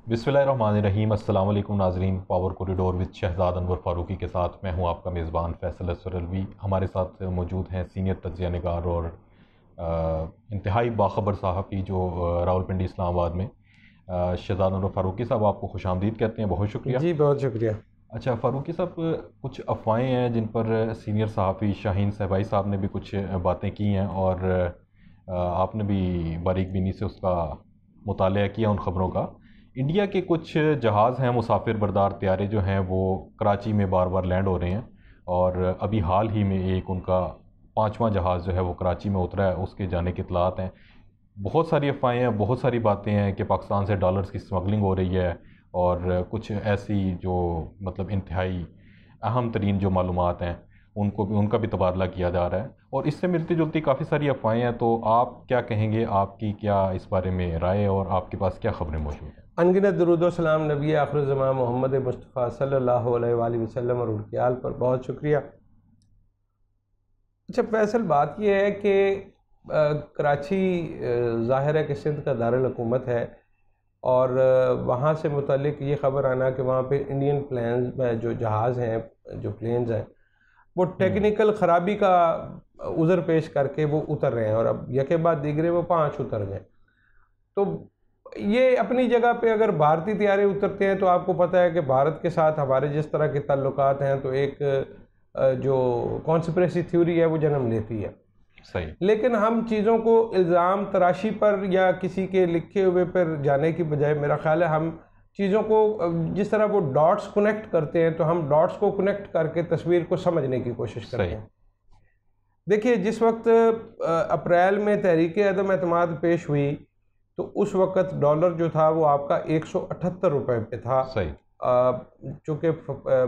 बिस्मिल्लाहिर्रहमानिर्रहीम। अस्सलाम वालेकुम नाज़रीन। Power corridor with Shahzad Anwar Farooqui के साथ मैं हूं आपका मेज़बान फ़ैसल असरल्वी। हमारे साथ मौजूद हैं सीनियर तज्ज़िया निगार और इंतहाई बाखबर सहाफ़ी जो रावलपिंडी इस्लामाबाद में शहजाद अनवर फ़ारूकी साहब, आपको खुशामदीद कहते हैं। बहुत शुक्रिया। जी, बहुत शुक्रिया। अच्छा फ़ारूकी साहब, कुछ अफ़वाहें हैं जिन पर सीनियर सहाफ़ी शाहीन सहबाई साहब ने भी कुछ बातें की हैं और आपने भी बारीक बीनी से उसका मुतालिया किया उन ख़बरों का। इंडिया के कुछ जहाज़ हैं, मुसाफिर बरदार तैयारे जो हैं वो कराची में बार बार लैंड हो रहे हैं और अभी हाल ही में एक उनका 5वां जहाज़ जो है वो कराची में उतरा है, उसके जाने की इतलात हैं। बहुत सारी अफवाहें हैं, बहुत सारी बातें हैं कि पाकिस्तान से डॉलर्स की स्मगलिंग हो रही है और कुछ ऐसी जो मतलब इंतहाई अहम तरीन जो मालूमात हैं उनका भी तबादला किया जा रहा है और इससे मिलती जुलती काफ़ी सारी अफवाहें हैं। तो आप क्या कहेंगे, आपकी क्या इस बारे में राय है और आपके पास क्या ख़बरें मौजूद हैं? अनगिनत दुरूद व सलाम नबी आखिर-उज़्ज़मान मोहम्मद मुस्तफ़ा सल्लल्लाहु अलैहि वसल्लम और उनके आल पर बहुत शुक्रिया। अच्छा फैसल, बात यह है कि कराची ज़ाहिर है कि सिंध का दारुल हुकूमत है और वहाँ से मुतल्लिक ये ख़बर आना कि वहाँ पे इंडियन प्लेन्स में जो जहाज़ हैं, जो प्लेन्स हैं, वो टेक्निकल ख़राबी का उज़र पेश करके वो उतर रहे हैं और अब यके बाद दीगरे वो 5 उतर गए। तो ये अपनी जगह पे अगर भारतीय तैयारे उतरते हैं तो आपको पता है कि भारत के साथ हमारे जिस तरह के ताल्लुकात हैं तो एक जो कॉन्स्पिरेसी थ्योरी है वो जन्म लेती है। सही। लेकिन हम चीज़ों को इल्ज़ाम तराशी पर या किसी के लिखे हुए पर जाने की बजाय मेरा ख्याल है हम चीज़ों को जिस तरह वो डॉट्स कनेक्ट करते हैं तो हम डॉट्स को कनेक्ट करके तस्वीर को समझने की कोशिश करते हैं। देखिए, जिस वक्त अप्रैल में तहरीक अदम एतमाद पेश हुई तो उस वक़्त डॉलर जो था वो आपका 178 रुपये पे था। सही। चूँकि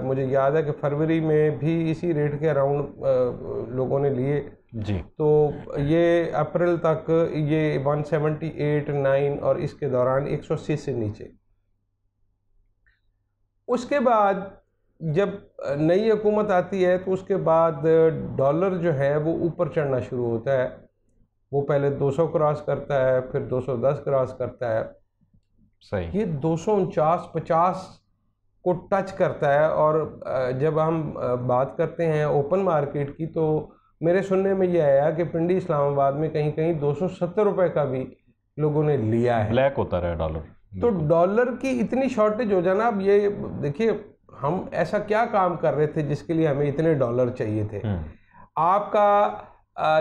मुझे याद है कि फरवरी में भी इसी रेट के अराउंड लोगों ने लिए जी। तो ये अप्रैल तक ये 178, 9 और इसके दौरान 180 से नीचे। उसके बाद जब नई हुकूमत आती है तो उसके बाद डॉलर जो है वो ऊपर चढ़ना शुरू होता है। वो पहले 200 क्रॉस करता है, फिर 210 क्रॉस करता है। सही। ये 249-50 को टच करता है और जब हम बात करते हैं ओपन मार्केट की तो मेरे सुनने में ये आया कि पिंडी इस्लामाबाद में कहीं कहीं 270 रुपये का भी लोगों ने लिया है। ब्लैक होता रहा डॉलर। तो डॉलर की इतनी शॉर्टेज हो जाना, अब ये देखिए हम ऐसा क्या काम कर रहे थे जिसके लिए हमें इतने डॉलर चाहिए थे। आपका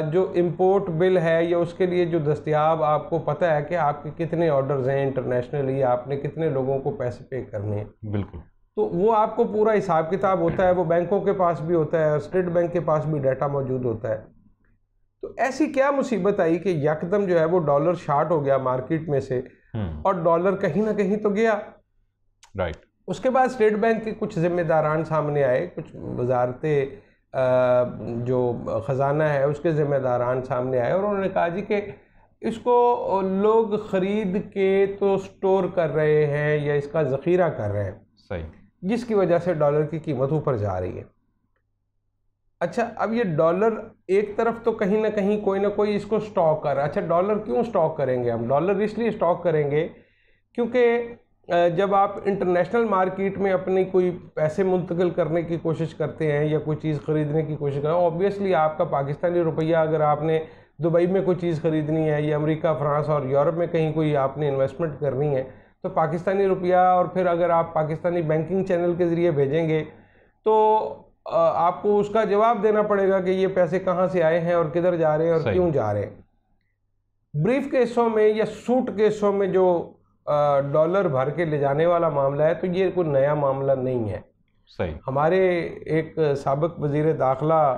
जो इंपोर्ट बिल है या उसके लिए जो दस्तियाब आपको पता है कि आपके कितने ऑर्डर्स हैं इंटरनेशनली, आपने कितने लोगों को पैसे पे करने हैं। बिल्कुल। तो वो आपको पूरा हिसाब किताब होता है, वो बैंकों के पास भी होता है और स्टेट बैंक के पास भी डाटा मौजूद होता है। तो ऐसी क्या मुसीबत आई कि यकदम जो है वो डॉलर शार्ट हो गया मार्केट में से और डॉलर कहीं ना कहीं तो गया। राइट। उसके बाद स्टेट बैंक के कुछ जिम्मेदारान सामने आए, कुछ वजारतें जो ख़जाना है उसके ज़िम्मेदारान सामने आए और उन्होंने कहा जी कि इसको लोग ख़रीद के तो स्टोर कर रहे हैं या इसका ज़ख़ीरा कर रहे हैं। सही। जिसकी वजह से डॉलर की कीमत ऊपर जा रही है। अच्छा, अब ये डॉलर एक तरफ तो कहीं ना कोई इसको स्टॉक कर रहा है। अच्छा, डॉलर क्यों स्टॉक करेंगे हम? डॉलर इसलिए स्टॉक करेंगे क्योंकि जब आप इंटरनेशनल मार्केट में अपनी कोई पैसे मुंतकिल करने की कोशिश करते हैं या कोई चीज़ ख़रीदने की कोशिश करें, ऑब्वियसली आपका पाकिस्तानी रुपया, अगर आपने दुबई में कोई चीज़ ख़रीदनी है या अमेरिका, फ्रांस और यूरोप में कहीं कोई आपने इन्वेस्टमेंट करनी है तो पाकिस्तानी रुपया, और फिर अगर आप पाकिस्तानी बैंकिंग चैनल के ज़रिए भेजेंगे तो आपको उसका जवाब देना पड़ेगा कि ये पैसे कहाँ से आए हैं और किधर जा रहे हैं और क्यों जा रहे हैं। ब्रीफ केसों में या सूट केसों में जो डॉलर भर के ले जाने वाला मामला है तो ये कोई नया मामला नहीं है। सही। हमारे एक साबिक वज़ीर दाखिला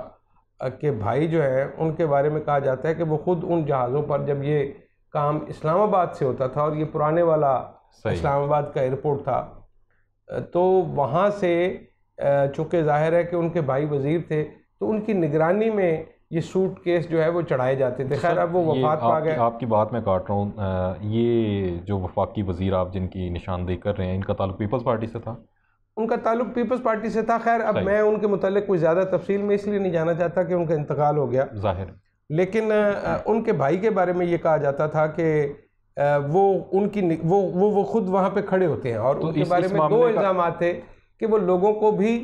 के भाई जो हैं उनके बारे में कहा जाता है कि वो खुद उन जहाज़ों पर, जब ये काम इस्लामाबाद से होता था और ये पुराने वाला इस्लामाबाद का एयरपोर्ट था, तो वहाँ से चूँकि ज़ाहिर है कि उनके भाई वज़ीर थे तो उनकी निगरानी में ये सूट केस जो है वो चढ़ाए जाते थे। खैर अब वो वफात पा गए। आपकी बात मैं काट रहा हूँ, ये जो वफाकी वज़ीर आप जिनकी निशानदेही कर रहे हैं, इनका ताल्लुक पीपल्स पार्टी से था? उनका ताल्लुक पीपल्स पार्टी से था। खैर अब मैं उनके मुतालिक कोई ज़्यादा तफसील में इसलिए नहीं जाना चाहता कि उनका इंतकाल हो गया, ज़ाहिर। लेकिन उनके भाई के बारे में ये कहा जाता था कि वो उनकी वो खुद वहाँ पे खड़े होते हैं और तो उनके बारे में दो इल्ज़ाम थे कि वो लोगों को भी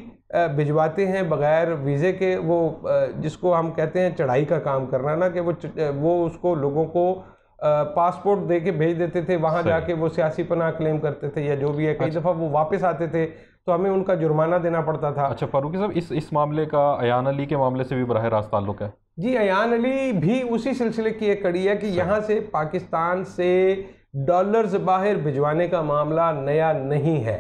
भिजवाते हैं बग़ैर वीज़े के, वो जिसको हम कहते हैं चढ़ाई का काम करना ना, कि वो उसको लोगों को पासपोर्ट दे के भेज देते थे, वहाँ जाके वो सियासी पनाह क्लेम करते थे या जो भी है। कई दफ़ा वो वापस आते थे तो हमें उनका जुर्माना देना पड़ता था। अच्छा फारूकी साहब, इस मामले का अयान अली के मामले से भी बराह रास्त ताल्लुक़ है? जी, अयान अली भी उसी सिलसिले की एक कड़ी है कि यहाँ से पाकिस्तान से डॉलर्स बाहर भिजवाने का मामला नया नहीं है।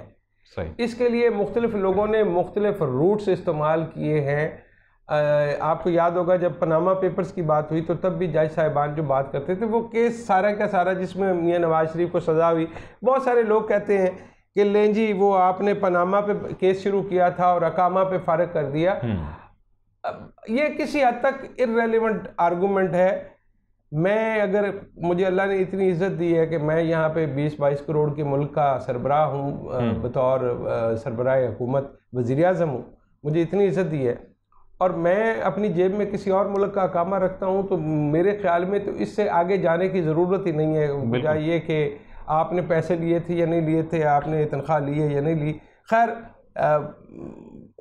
सही। इसके लिए मुख्तलिफ लोगों ने मुख्तलिफ रूट्स इस्तेमाल किए हैं। आपको याद होगा जब पनामा पेपर्स की बात हुई तो तब भी जज साहिबान जो बात करते थे, वो केस सारा का सारा जिसमें मियां नवाज शरीफ को सज़ा हुई, बहुत सारे लोग कहते हैं कि लें जी वो आपने पनामा पे केस शुरू किया था और अकामा पे फारिग कर दिया। ये किसी हद तक इररेलेवेंट आर्गूमेंट है। मैं अगर मुझे अल्लाह ने इतनी इज़्ज़त दी है कि मैं यहाँ पे 20-22 करोड़ के मुल्क का सरबराह हूँ, बतौर सरबराह हुकूमत वज़ीर आज़म हूँ, मुझे इतनी इज़्ज़त दी है और मैं अपनी जेब में किसी और मुल्क का अकामा रखता हूँ, तो मेरे ख्याल में तो इससे आगे जाने की ज़रूरत ही नहीं है। बजाय ये कि आपने पैसे लिए थे या नहीं लिए थे, आपने तनख्वाह ली है या नहीं ली, खैर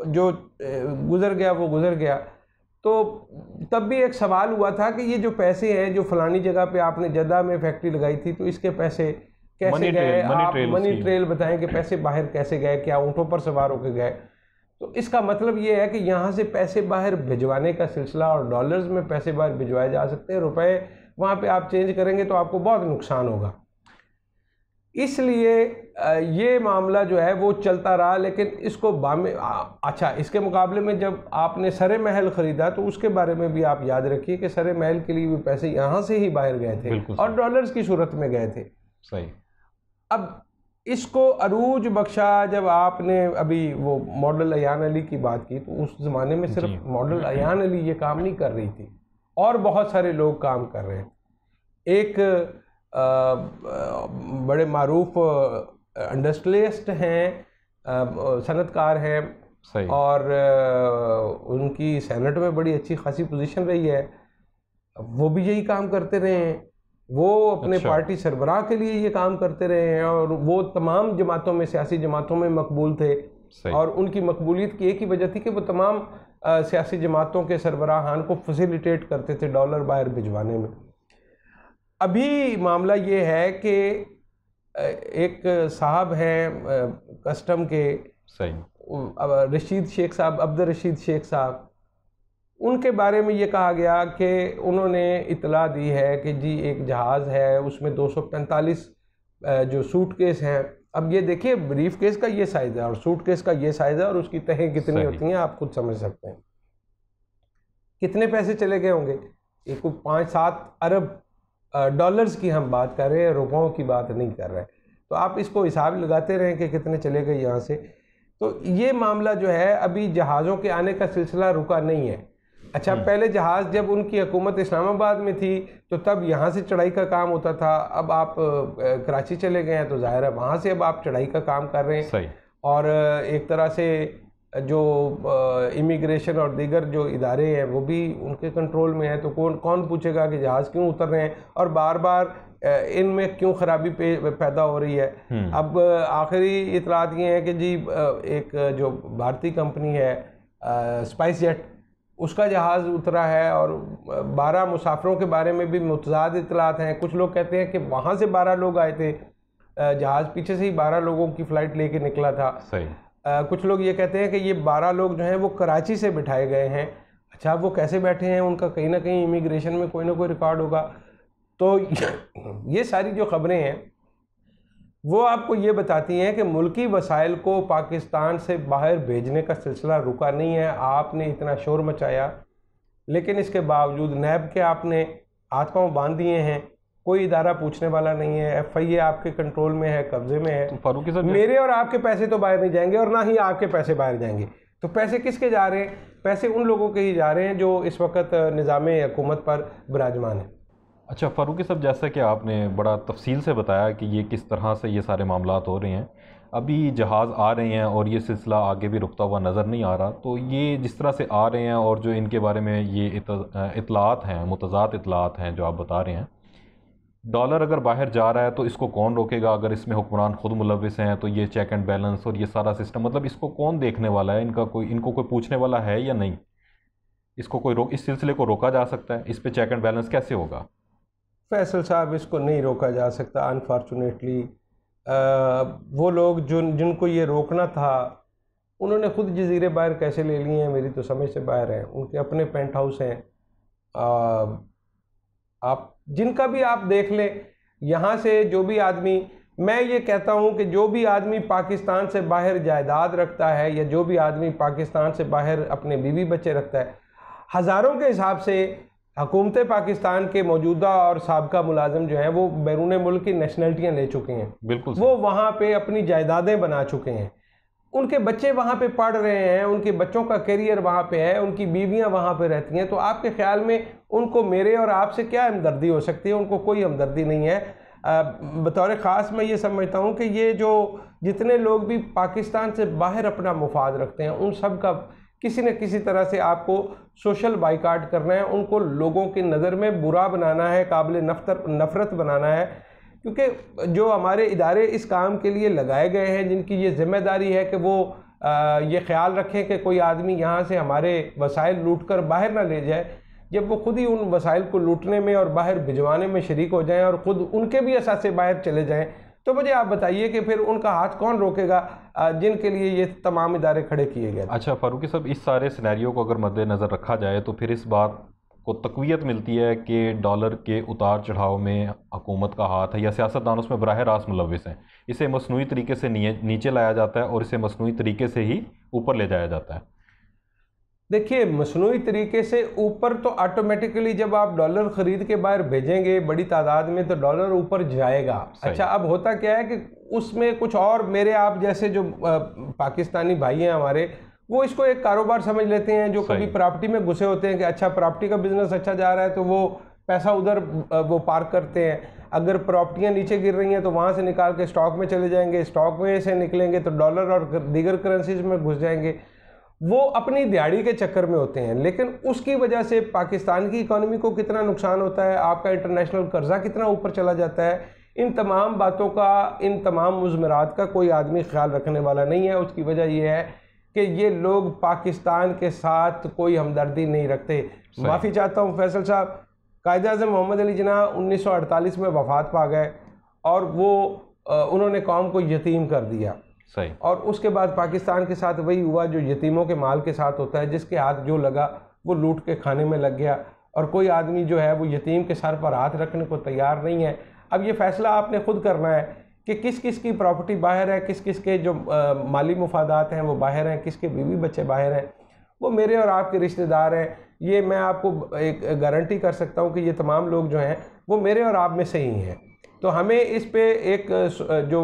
जो गुज़र गया वो गुज़र गया। तो तब भी एक सवाल हुआ था कि ये जो पैसे हैं जो फलानी जगह पे आपने जद्दा में फैक्ट्री लगाई थी, तो इसके पैसे कैसे गए? आप मनी ट्रेल बताएं कि पैसे बाहर कैसे गए, क्या ऊँटों पर सवार होकर गए? तो इसका मतलब ये है कि यहाँ से पैसे बाहर भिजवाने का सिलसिला, और डॉलर्स में पैसे बाहर भिजवाए जा सकते हैं, रुपए वहाँ पे आप चेंज करेंगे तो आपको बहुत नुकसान होगा। इसलिए ये मामला जो है वो चलता रहा, लेकिन इसको अच्छा, इसके मुकाबले में जब आपने सरे महल ख़रीदा तो उसके बारे में भी आप याद रखिए कि सरे महल के लिए भी पैसे यहाँ से ही बाहर गए थे और डॉलर्स की सूरत में गए थे। सही। अब इसको अरूज बख्शा, जब आपने अभी वो मॉडल अयान अली की बात की, तो उस ज़माने में सिर्फ मॉडल अयान अली ये काम नहीं कर रही थी, और बहुत सारे लोग काम कर रहे हैं। एक बड़े मारूफ इंडस्ट्रियलिस्ट हैं, सनतकार हैं, और उनकी सेनेट में बड़ी अच्छी खासी पोजीशन रही है, वो भी यही काम करते रहे हैं। वो अपने पार्टी सरबराह के लिए ये काम करते रहे हैं और वो तमाम जमातों में, सियासी जमातों में मकबूल थे। और उनकी मकबूलियत की एक ही वजह थी कि वो तमाम सियासी जमातों के सरबराहान को फैसिलिटेट करते थे डॉलर बाहर भिजवाने में। अभी मामला ये है कि एक साहब हैं कस्टम के, सही, रशीद शेख साहब, अब्दुल रशीद शेख साहब, उनके बारे में ये कहा गया कि उन्होंने इतला दी है कि जी एक जहाज़ है, उसमें 245 जो सूटकेस हैं। अब ये देखिए, ब्रीफ केस का ये साइज़ है और सूटकेस का ये साइज़ है, और उसकी तहें कितनी होती हैं आप खुद समझ सकते हैं। कितने पैसे चले गए होंगे? एक 5-7 अरब डॉलर्स की हम बात कर रहे हैं, रुपयों की बात नहीं कर रहे। तो आप इसको हिसाब लगाते रहें कि कितने चले गए यहाँ से। तो ये मामला जो है, अभी जहाज़ों के आने का सिलसिला रुका नहीं है। अच्छा, पहले जहाज़ जब उनकी हुकूमत इस्लामाबाद में थी तो तब यहाँ से चढ़ाई का काम होता था। अब आप कराची चले गए हैं तो जाहिर है वहाँ से अब आप चढ़ाई का काम कर रहे हैं। सही। और एक तरह से जो इमिग्रेशन और दीगर जो इदारे हैं वो भी उनके कंट्रोल में है, तो कौन पूछेगा कि जहाज़ क्यों उतर रहे हैं और बार बार इनमें क्यों ख़राबी पैदा हो रही है। अब आखिरी इतलात ये हैं कि जी एक जो भारतीय कंपनी है स्पाइस जेट, उसका जहाज़ उतरा है और 12 मुसाफिरों के बारे में भी मुतज़ाद इतलात हैं। कुछ लोग कहते हैं कि वहाँ से 12 लोग आए थे, जहाज़ पीछे से ही 12 लोगों की फ़्लाइट लेके निकला था। सही। कुछ लोग ये कहते हैं कि ये 12 लोग जो हैं वो कराची से बिठाए गए हैं। अच्छा, वो कैसे बैठे हैं, उनका कहीं ना कहीं इमिग्रेशन में कोई ना कोई रिकॉर्ड होगा। तो ये सारी जो ख़बरें हैं वो आपको ये बताती हैं कि मुल्की वसाइल को पाकिस्तान से बाहर भेजने का सिलसिला रुका नहीं है। आपने इतना शोर मचाया, लेकिन इसके बावजूद नैब के आपने हाथ पांव बांध दिए हैं, कोई इदारा पूछने वाला नहीं है। FIA आपके कंट्रोल में है, कब्जे में है। फारूकी साहब, मेरे और आपके पैसे तो बाहर नहीं जाएंगे और ना ही आपके पैसे बाहर जाएंगे। तो पैसे किसके जा रहे हैं? पैसे उन लोगों के ही जा रहे हैं जो इस वक्त निज़ामे हुकूमत पर विराजमान है। अच्छा फारूकी साहब, जैसा कि आपने बड़ा तफसील से बताया कि ये किस तरह से ये सारे मामलात हो रहे हैं, अभी जहाज़ आ रहे हैं और ये सिलसिला आगे भी रुकता हुआ नज़र नहीं आ रहा, तो ये जिस तरह से आ रहे हैं और जो इनके बारे में ये इतलात हैं, मुतज़ाद इतलात हैं जो आप बता रहे हैं, डॉलर अगर बाहर जा रहा है तो इसको कौन रोकेगा? अगर इसमें हुक्मरान खुद मुलविस हैं तो ये चेक एंड बैलेंस और ये सारा सिस्टम, मतलब इसको कौन देखने वाला है? इनको कोई पूछने वाला है या नहीं? इसको कोई इस सिलसिले को रोका जा सकता है? इस पे चेक एंड बैलेंस कैसे होगा? फैसल साहब, इसको नहीं रोका जा सकता अनफॉर्चुनेटली। वो लोग जिनको ये रोकना था, उन्होंने खुद जजीरे बाहर कैसे ले लिए हैं मेरी तो समझ से बाहर है। उनके अपने पेंट हाउस हैं। आप जिनका भी आप देख लें, यहाँ से जो भी आदमी, मैं ये कहता हूँ कि जो भी आदमी पाकिस्तान से बाहर जायदाद रखता है या जो भी आदमी पाकिस्तान से बाहर अपने बीवी बच्चे रखता है, हज़ारों के हिसाब से हुकूमत पाकिस्तान के मौजूदा और साबका मुलाजिम जो हैं वो बैरून मुल्क की नेशनलिटियाँ ले चुके हैं। बिल्कुल, वो वहाँ पे अपनी जायदादें बना चुके हैं, उनके बच्चे वहाँ पे पढ़ रहे हैं, उनके बच्चों का करियर वहाँ पे है, उनकी बीवियाँ वहाँ पे रहती हैं। तो आपके ख्याल में उनको मेरे और आपसे क्या हमदर्दी हो सकती है? उनको कोई हमदर्दी नहीं है। बतौर ख़ास मैं ये समझता हूँ कि ये जो जितने लोग भी पाकिस्तान से बाहर अपना मुफाद रखते हैं, उन सब का किसी न किसी तरह से आपको सोशल बाइकाट करना है, उनको लोगों की नज़र में बुरा बनाना है, काबिल नफ़रत बनाना है। क्योंकि जो हमारे इदारे इस काम के लिए लगाए गए हैं, जिनकी ये जिम्मेदारी है कि वो ये ख्याल रखें कि कोई आदमी यहाँ से हमारे वसाइल लूट कर बाहर ना ले जाए, जब वो खुद ही उन वसाइल को लूटने में और बाहर भिजवाने में शरीक हो जाएं और ख़ुद उनके भी असासे बाहर चले जाएं, तो मुझे आप बताइए कि फिर उनका हाथ कौन रोकेगा जिनके लिए ये तमाम इदारे खड़े किए गए। अच्छा फारूकी साहब, इस सारे सिनेरियो को अगर मद्देनज़र रखा जाए तो फिर इस बात को तक़वियत मिलती है कि डॉलर के उतार चढ़ाव में हुकूमत का हाथ है या सियासतदान उसमें बराह रास्त मुलविस हैं। इसे मसनूई तरीके से नीचे लाया जाता है और इसे मसनूई तरीके से ही ऊपर ले जाया जाता है। देखिए, मसनूई तरीके से ऊपर तो ऑटोमेटिकली जब आप डॉलर ख़रीद के बाहर भेजेंगे बड़ी तादाद में तो डॉलर ऊपर जाएगा। अच्छा, अब होता क्या है कि उसमें कुछ और मेरे आप जैसे जो पाकिस्तानी भाई हैं हमारे, वो इसको एक कारोबार समझ लेते हैं। जो कभी प्रॉपर्टी में घुसे होते हैं कि अच्छा प्रॉपर्टी का बिजनेस अच्छा जा रहा है तो वो पैसा उधर वो पार्क करते हैं। अगर प्रॉपर्टियाँ नीचे गिर रही हैं तो वहाँ से निकाल के स्टॉक में चले जाएंगे, स्टॉक में से निकलेंगे तो डॉलर और दीगर करेंसीज में घुस जाएंगे। वो अपनी दिहाड़ी के चक्कर में होते हैं, लेकिन उसकी वजह से पाकिस्तान की इकॉनमी को कितना नुकसान होता है, आपका इंटरनेशनल कर्जा कितना ऊपर चला जाता है, इन तमाम बातों का, इन तमाम मुज़मरात का कोई आदमी ख्याल रखने वाला नहीं है। उसकी वजह यह है कि ये लोग पाकिस्तान के साथ कोई हमदर्दी नहीं रखते। माफ़ी चाहता हूँ फैसल साहब, कायद-ए-आज़म मोहम्मद अली जिन्ना 1948 में वफ़ात पा गए और वो उन्होंने कौम को यतीम कर दिया। सही। और उसके बाद पाकिस्तान के साथ वही हुआ जो यतीमों के माल के साथ होता है, जिसके हाथ जो लगा वो लूट के खाने में लग गया और कोई आदमी जो है वो यतीम के सर पर हाथ रखने को तैयार नहीं है। अब ये फ़ैसला आपने खुद करना है कि किस किस की प्रॉपर्टी बाहर है, किस किस के जो माली मुफादात हैं वो बाहर हैं, किसके बीवी बच्चे बाहर हैं, वो मेरे और आपके रिश्तेदार हैं। ये मैं आपको एक गारंटी कर सकता हूँ कि ये तमाम लोग जो हैं वो मेरे और आप में से ही हैं। तो हमें इस पे एक जो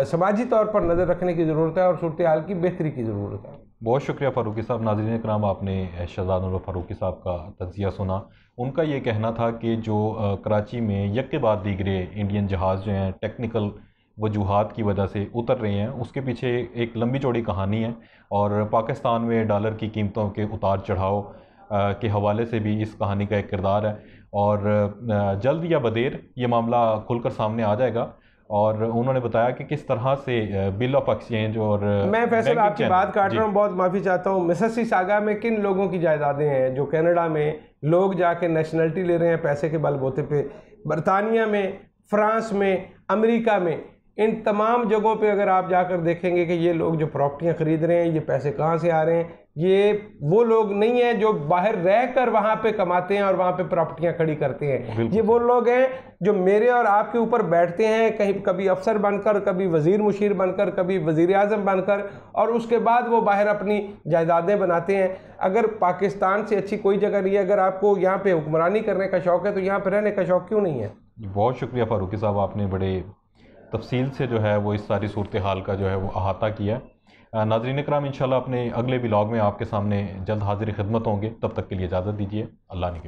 समाजी तौर पर नज़र रखने की ज़रूरत है और सूरत हाल की बेहतरी की ज़रूरत है। बहुत शुक्रिया फ़ारूकी साहब। नाज़रीन कराम, आपने शहज़ाद नूर फ़ारूकी साहब का तज़किया सुना। उनका ये कहना था कि जो कराची में यक के बाद दीगरे इंडियन जहाज़ जो हैं टेक्निकल वजूहात की वजह से उतर रहे हैं, उसके पीछे एक लंबी चौड़ी कहानी है और पाकिस्तान में डॉलर की कीमतों के उतार चढ़ाव के हवाले से भी इस कहानी का एक किरदार है और जल्द या बदेर ये मामला खुलकर सामने आ जाएगा। और उन्होंने बताया कि किस तरह से बिल ऑफ एक्सचेंज और मैं फैसल आपकी बात काट रहा हूँ, बहुत माफ़ी चाहता हूँ। मिसिसिसागा में किन लोगों की जायदादें हैं जो कनाडा में लोग जाके नेशनलिटी ले रहे हैं पैसे के बलबूते पे, बरतानिया में, फ़्रांस में, अमेरिका में, इन तमाम जगहों पे अगर आप जाकर देखेंगे कि ये लोग जो प्रॉपर्टियाँ ख़रीद रहे हैं ये पैसे कहाँ से आ रहे हैं, ये वो लोग नहीं हैं जो बाहर रह कर वहाँ पे कमाते हैं और वहाँ पे प्रॉपर्टियाँ खड़ी करते हैं। ये वो लोग हैं जो मेरे और आपके ऊपर बैठते हैं, कहीं कभी अफसर बनकर, कभी वज़ीर मुशीर बनकर, कभी वज़ीर आज़म बनकर, और उसके बाद वो बाहर अपनी जायदादें बनाते हैं। अगर पाकिस्तान से अच्छी कोई जगह नहीं है, अगर आपको यहाँ पर हुक्मरानी करने का शौक़ है तो यहाँ पर रहने का शौक़ क्यों नहीं है। बहुत शुक्रिया फ़ारूकी साहब, आपने बड़े तफसील से जो है वो इस सारी सूरत हाल का जो है वो अहाता किया। नाज़रीन इकराम, इंशाल्लाह अपने अगले व्लॉग में आपके सामने जल्द हाजिर खिदमत होंगे। तब तक के लिए इजाज़त दीजिए। अल्लाह ने।